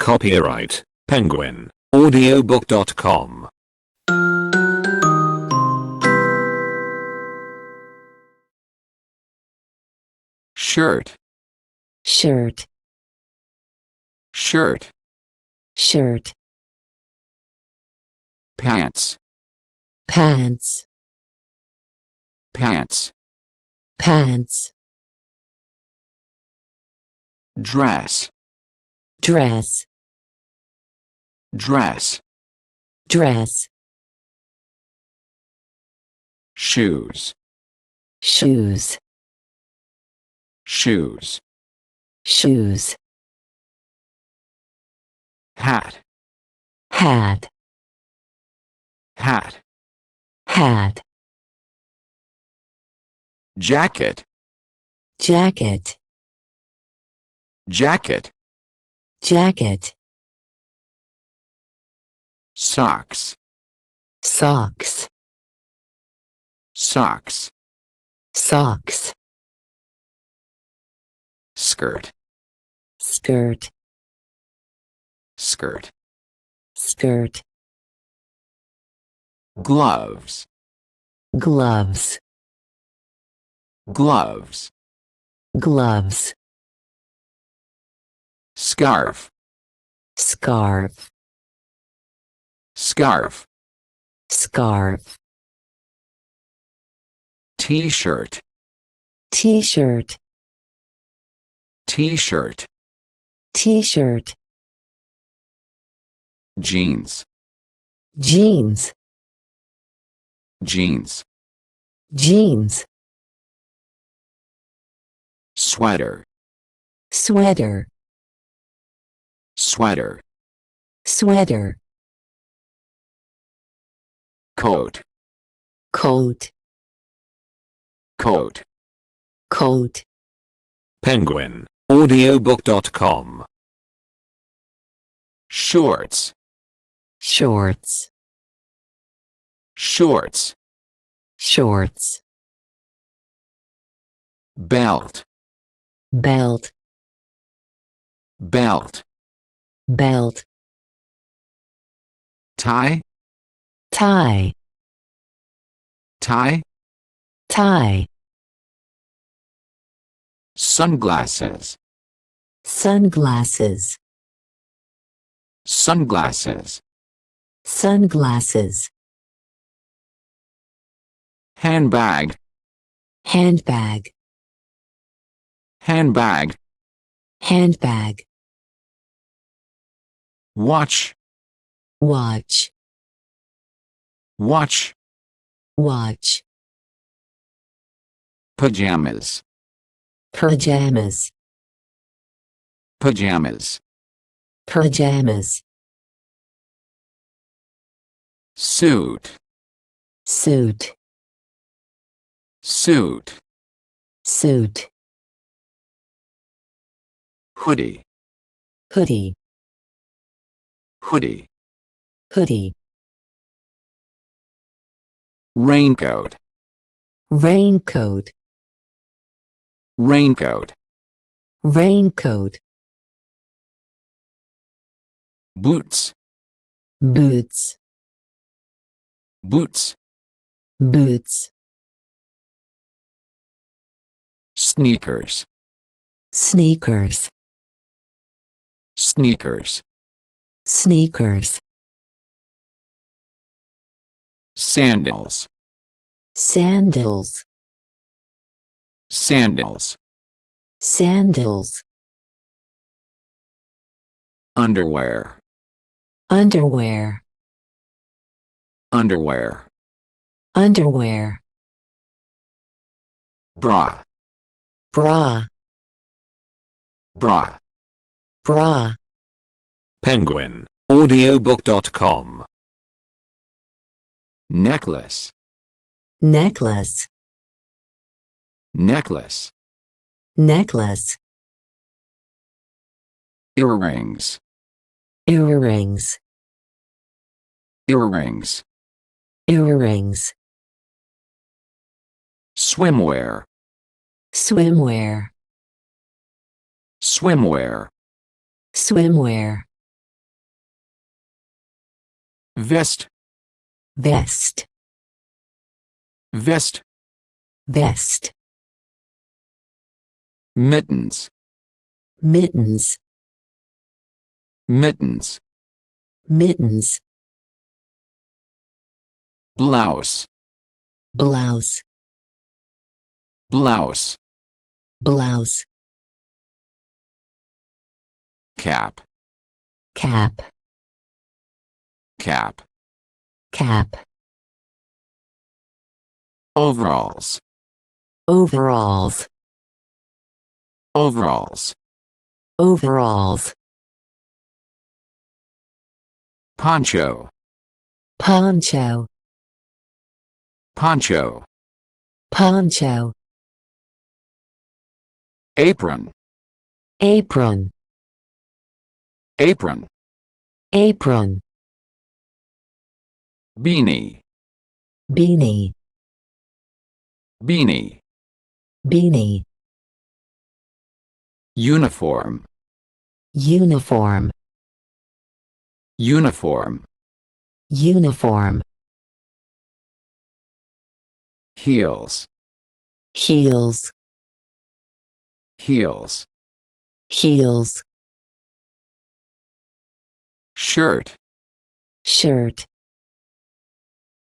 Copyright Penguin Audiobook.com. Shirt, shirt, shirt, shirt, pants, pants, pants, pants, dress, dress, dress, dress, shoes, shoes, shoes, shoes, hat, hat, hat, hat, jacket, jacket, jacket, jacket, socks, socks, socks, socks, skirt, skirt, skirt, skirt, gloves, gloves, gloves, gloves, scarf, scarf, scarf, scarf, t-shirt, t-shirt, t-shirt, t-shirt, jeans, jeans, jeans, jeans, sweater, sweater, sweater, sweater, coat, coat, coat. coat, Penguin Audiobook.com. Shorts, shorts, shorts, shorts, belt, belt, belt, belt, tie, tie, tie, tie, sunglasses, sunglasses, sunglasses, sunglasses, handbag, handbag, handbag, handbag, watch, watch, watch, watch, pajamas, pajamas, pajamas, pajamas, suit, suit, suit, suit, hoodie, hoodie, hoodie, hoodie, raincoat, raincoat, raincoat, raincoat, boots, boots, boots, boots, sneakers, sneakers, sneakers, sneakers, sandals, sandals, sandals, sandals, underwear, underwear, underwear, underwear, bra, bra, bra. bra, Penguin Audiobook.com. Necklace, necklace, necklace, necklace, earrings, earrings, earrings, earrings, swimwear, swimwear, swimwear, swimwear, vest, vest, vest, vest, mittens, mittens, mittens, mittens, blouse, blouse, blouse, blouse, cap, cap, cap, cap, overalls, overalls, overalls, overalls, poncho, poncho, poncho, poncho, apron, apron, apron, apron, beanie, beanie, beanie, beanie, uniform, uniform, uniform, uniform, heels, heels, heels, heels, shirt, shirt,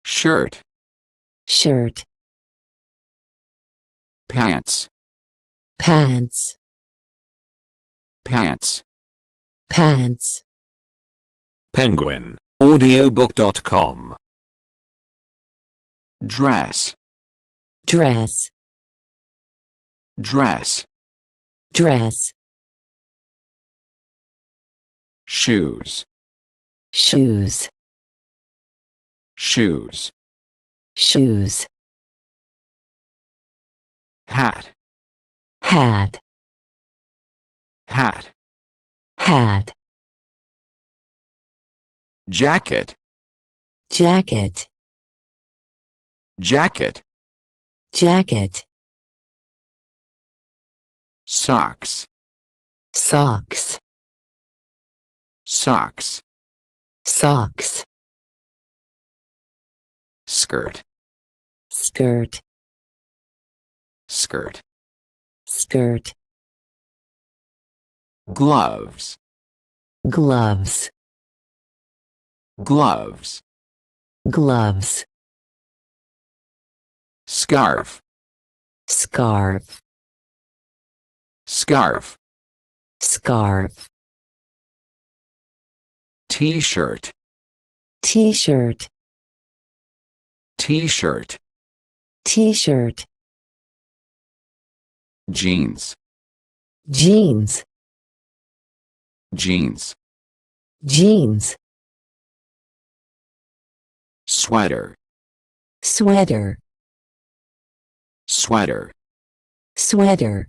shirt, shirt, pants, pants, pants, pants, penguin, audiobook.com, dress, dress, dress, dress, shoes, shoes, shoes, shoes, hat, hat, hat, hat, jacket, jacket, jacket, jacket, socks, socks, socks, socks, skirt, skirt, skirt, skirt, gloves, gloves, gloves, gloves, scarf, scarf, scarf, scarf, t-shirt, t-shirt, t-shirt, t-shirt, jeans, jeans, jeans, jeans, sweater, sweater, sweater, sweater,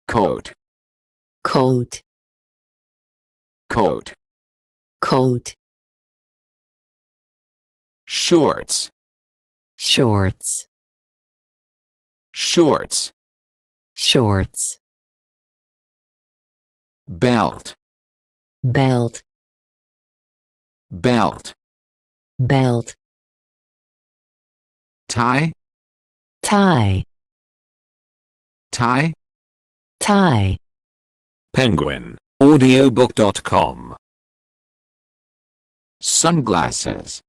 coat, coat, coat, coat, shorts, shorts, shorts, shorts, belt, belt, belt, belt, tie, tie, tie, tie, penguin, audiobook.com, sunglasses,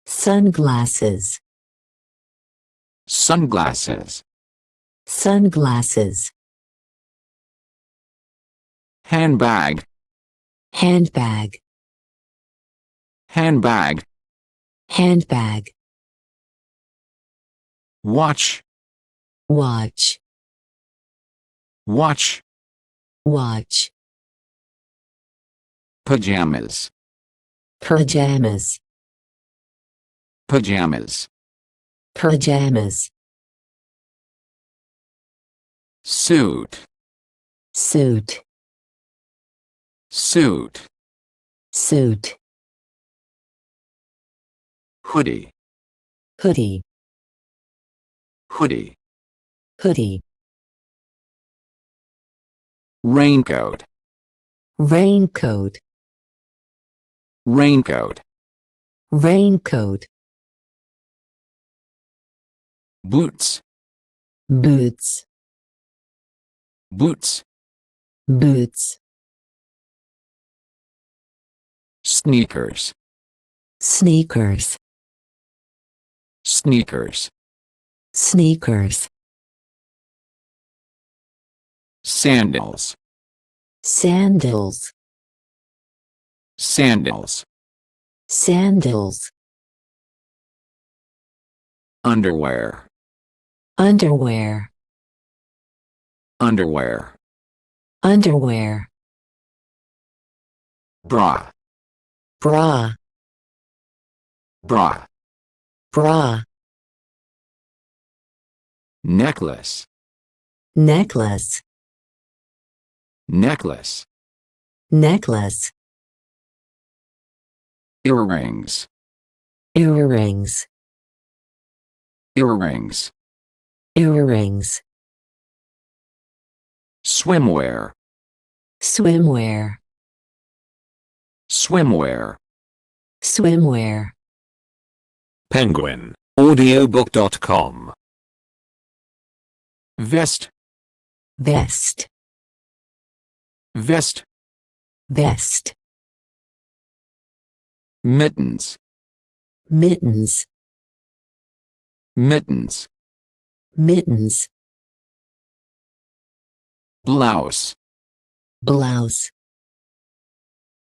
sunglasses, sunglasses, sunglasses, handbag, handbag, handbag, handbag, watch, watch, watch, watch, pajamas, pajamas, pajamas, pajamas, suit, suit, suit, suit, hoodie, hoodie, hoodie, hoodie, raincoat, raincoat, raincoat, raincoat, boots, boots, boots, boots, sneakers, sneakers, sneakers, sneakers, sandals, sandals, sandals, sandals, underwear, underwear, underwear, underwear, bra, bra, bra, bra, necklace, necklace, necklace, necklace, earrings, earrings, earrings, earrings, swimwear, swimwear, swimwear, swimwear, Penguin Audiobook.com. vest, vest, vest, vest, mittens, mittens, mittens, mittens, blouse, blouse,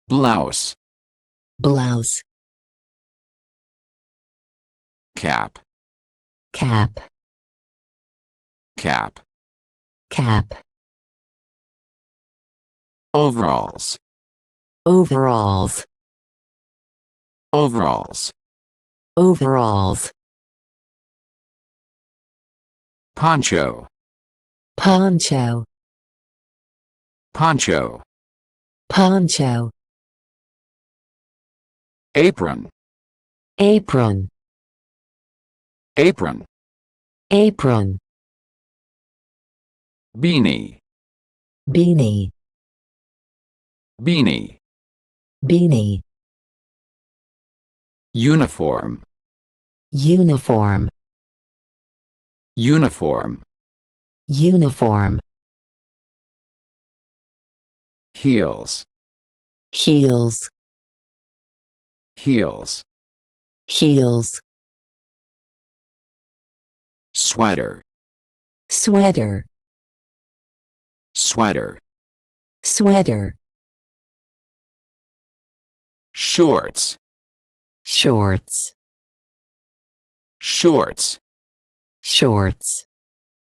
blouse, blouse, cap, cap, cap, cap, overalls, overalls, overalls, overalls, poncho, poncho, poncho, poncho, apron, apron, apron, apron, beanie, beanie, beanie, beanie, uniform, uniform, uniform, uniform, heels, heels, heels, heels, sweater, sweater, sweater, sweater, shorts, shorts, shorts, shorts,